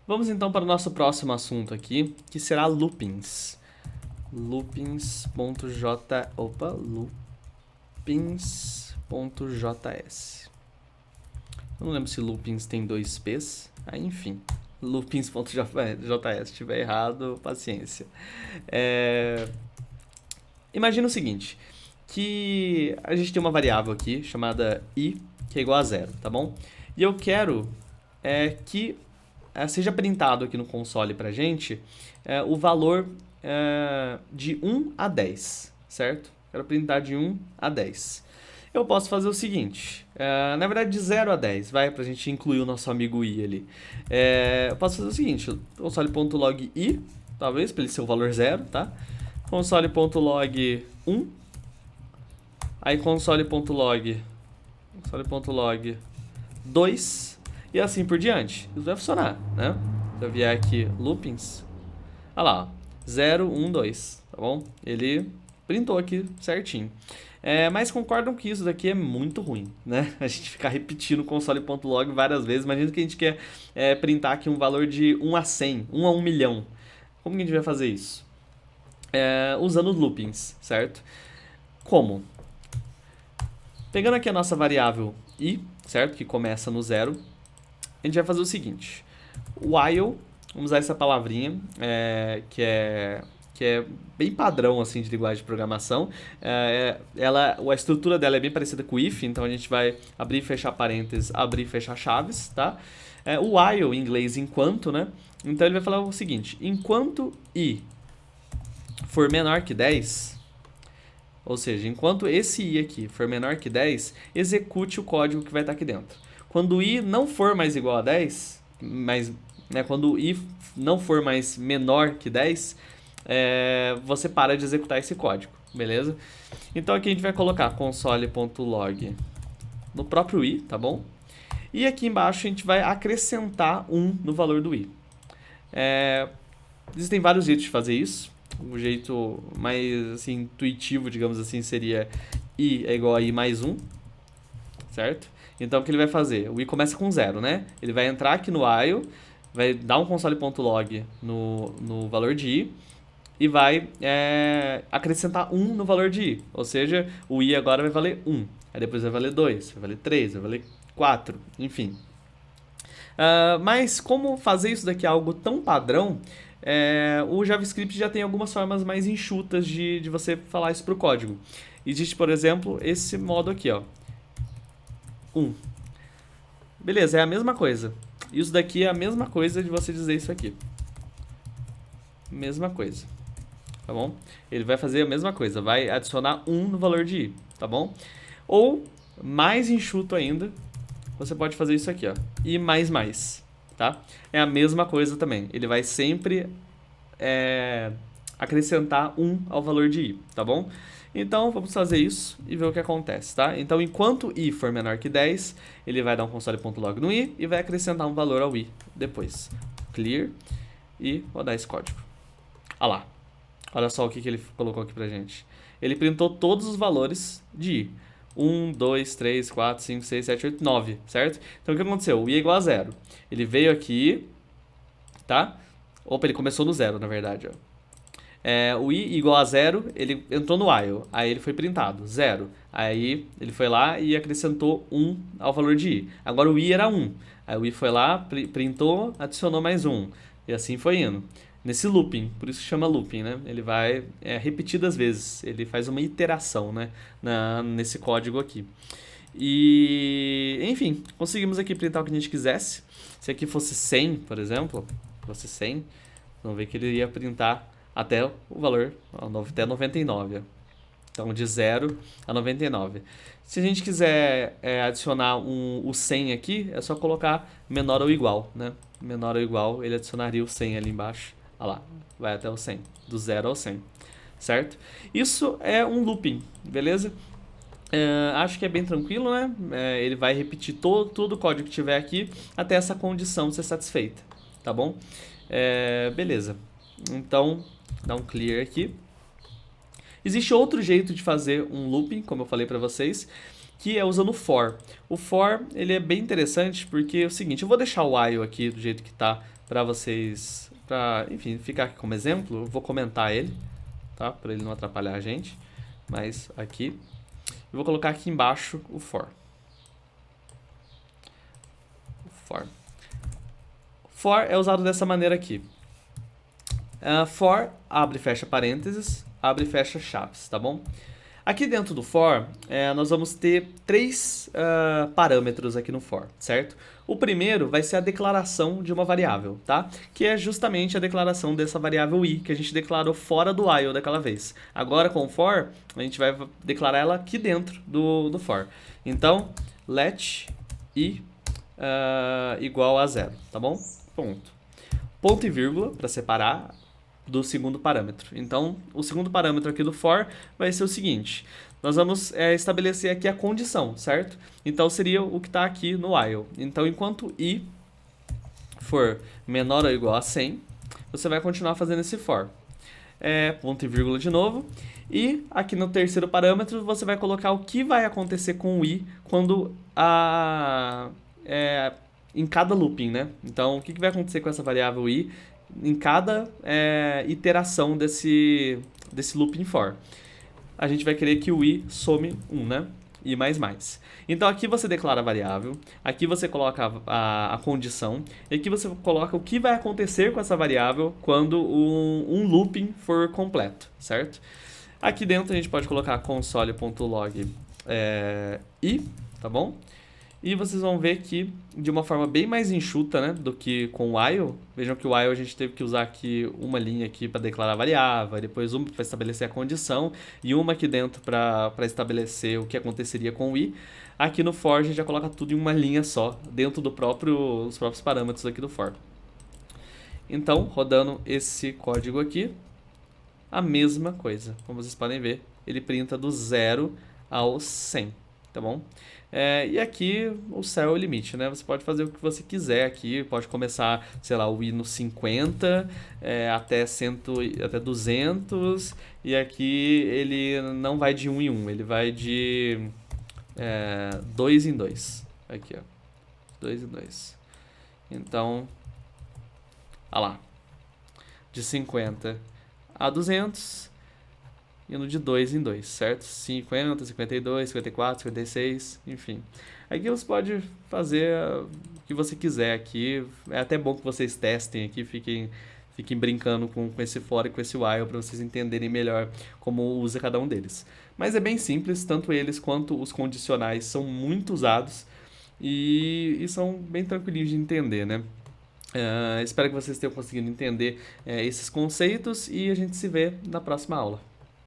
Vamos então para o nosso próximo assunto aqui, que será loopings. Loopings.js. Eu não lembro se loopings tem dois P's. Enfim, loopings.js. Se tiver errado, paciência. Imagina o seguinte, que a gente tem uma variável aqui chamada i, que é igual a zero, tá bom? E eu quero que seja printado aqui no console pra gente o valor de 1 a 10, certo? Quero printar de 1 a 10. Eu posso fazer o seguinte, na verdade de 0 a 10, vai, pra gente incluir o nosso amigo i ali. Eu posso fazer o seguinte, console.log i, talvez, pra ele ser o valor 0, tá? Console.log 1, aí console.log 2, e assim por diante. Isso vai funcionar, né? Se eu vier aqui, loopings, olha lá, 0, 1, 2, tá bom? Ele printou aqui certinho. Mas concordam que isso daqui é muito ruim, né? A gente ficar repetindo console.log várias vezes. Imagina que a gente quer printar aqui um valor de 1 a 100, 1 a 1 milhão. Como que a gente vai fazer isso? Usando loopings, certo? Como? Pegando aqui a nossa variável i, certo? Que começa no 0, a gente vai fazer o seguinte. While, vamos usar essa palavrinha, que é bem padrão assim, de linguagem de programação. A estrutura dela é bem parecida com o if, então a gente vai abrir e fechar parênteses, abrir e fechar chaves, tá? O while, em inglês, enquanto, né? Então ele vai falar o seguinte, enquanto i for menor que 10, ou seja, enquanto esse i aqui for menor que 10, execute o código que vai estar aqui dentro. Quando o i não for mais igual a 10, quando o i não for mais menor que 10, você para de executar esse código, beleza? Então aqui a gente vai colocar console.log no próprio i, tá bom? E aqui embaixo a gente vai acrescentar 1 no valor do i. Existem vários jeitos de fazer isso. O jeito mais assim, intuitivo, digamos assim, seria i é igual a i mais 1, certo? Então o que ele vai fazer? O i começa com 0, né? Ele vai entrar aqui no while, vai dar um console.log no valor de i e vai acrescentar 1 no valor de i. Ou seja, o i agora vai valer 1. Aí depois vai valer 2, vai valer 3, vai valer 4, enfim. Mas como fazer isso daqui é algo tão padrão, o JavaScript já tem algumas formas mais enxutas de você falar isso para o código. Existe, por exemplo, esse modo aqui, ó. 1. Beleza, é a mesma coisa. Isso daqui é a mesma coisa de você dizer isso aqui. Mesma coisa. Tá bom? Ele vai fazer a mesma coisa, vai adicionar 1 no valor de i, tá bom? Ou, mais enxuto ainda, você pode fazer isso aqui, ó. I mais mais, tá? É a mesma coisa também. Ele vai sempre acrescentar 1 ao valor de i, tá bom? Então, vamos fazer isso e ver o que acontece, tá? Então, enquanto i for menor que 10, ele vai dar um console.log no i e vai acrescentar um valor ao i depois. Clear e rodar esse código. Olha lá. Olha só o que ele colocou aqui pra gente. Ele printou todos os valores de i. 1, 2, 3, 4, 5, 6, 7, 8, 9, certo? Então o que aconteceu? O i é igual a 0. Ele veio aqui, tá? Opa, ele começou no 0, na verdade, ó. O i igual a 0, ele entrou no while, aí ele foi printado, 0. Aí ele foi lá e acrescentou 1 ao valor de i. Agora o i era 1. Aí o i foi lá, printou, adicionou mais 1. E assim foi indo. Nesse looping, por isso que chama looping, né? Ele vai repetidas vezes, ele faz uma iteração, né? Nesse código aqui. E, enfim, conseguimos aqui printar o que a gente quisesse. Se aqui fosse 100, por exemplo, fosse 100, vamos ver que ele ia printar até o valor, até 99. Então, de 0 a 99. Se a gente quiser adicionar o 100 aqui, é só colocar menor ou igual, né? Menor ou igual, ele adicionaria o 100 ali embaixo. Olha lá, vai até o 100, do 0 ao 100, certo? Isso é um looping, beleza? Acho que é bem tranquilo, né? Ele vai repetir todo o código que tiver aqui até essa condição ser satisfeita, tá bom? Beleza. Então, dá um clear aqui. Existe outro jeito de fazer um looping, como eu falei para vocês, que é usando o for. O for, ele é bem interessante porque é o seguinte, eu vou deixar o while aqui do jeito que está para vocês, enfim, ficar aqui como exemplo, eu vou comentar ele, tá? Para ele não atrapalhar a gente. Mas aqui, eu vou colocar aqui embaixo o for. For é usado dessa maneira aqui. For, abre e fecha parênteses, abre e fecha chaves, tá bom? Aqui dentro do for, nós vamos ter três parâmetros aqui no for, certo? O primeiro vai ser a declaração de uma variável, tá? Que é justamente a declaração dessa variável i, que a gente declarou fora do while daquela vez. Agora com o for, a gente vai declarar ela aqui dentro do for. Então, let i igual a 0, tá bom? Ponto e vírgula para separar do segundo parâmetro. Então, o segundo parâmetro aqui do for vai ser o seguinte. Nós vamos estabelecer aqui a condição, certo? Então, seria o que está aqui no while. Então, enquanto i for menor ou igual a 100, você vai continuar fazendo esse for. Ponto e vírgula de novo. E aqui no terceiro parâmetro, você vai colocar o que vai acontecer com o i quando em cada looping, né? Então, o que vai acontecer com essa variável i em cada iteração desse looping for? A gente vai querer que o i some 1, né? I mais mais. Então, aqui você declara a variável, aqui você coloca a condição, e aqui você coloca o que vai acontecer com essa variável quando um looping for completo, certo? Aqui dentro a gente pode colocar console.log i, tá bom? E vocês vão ver que de uma forma bem mais enxuta, né, do que com o while. Vejam que o while a gente teve que usar aqui uma linha aqui para declarar a variável, depois uma para estabelecer a condição e uma aqui dentro para estabelecer o que aconteceria com o i. Aqui no for a gente já coloca tudo em uma linha só, dentro dos próprios parâmetros aqui do for. Então, rodando esse código aqui, a mesma coisa. Como vocês podem ver, ele printa do 0 ao 100, tá bom? E aqui o céu é o limite, né? Você pode fazer o que você quiser aqui, pode começar, sei lá, o i no 50 até 200, e aqui ele não vai de 1 em 1, ele vai de 2 em 2. Aqui, ó, 2 em 2. Então, olha lá, de 50 a 200, indo de 2 em 2, certo? 50, 52, 54, 56, enfim. Aqui você pode fazer o que você quiser aqui. É até bom que vocês testem aqui, fiquem brincando com esse for e com esse while para vocês entenderem melhor como usa cada um deles. Mas é bem simples, tanto eles quanto os condicionais são muito usados e são bem tranquilinhos de entender, né? Espero que vocês tenham conseguido entender esses conceitos e a gente se vê na próxima aula.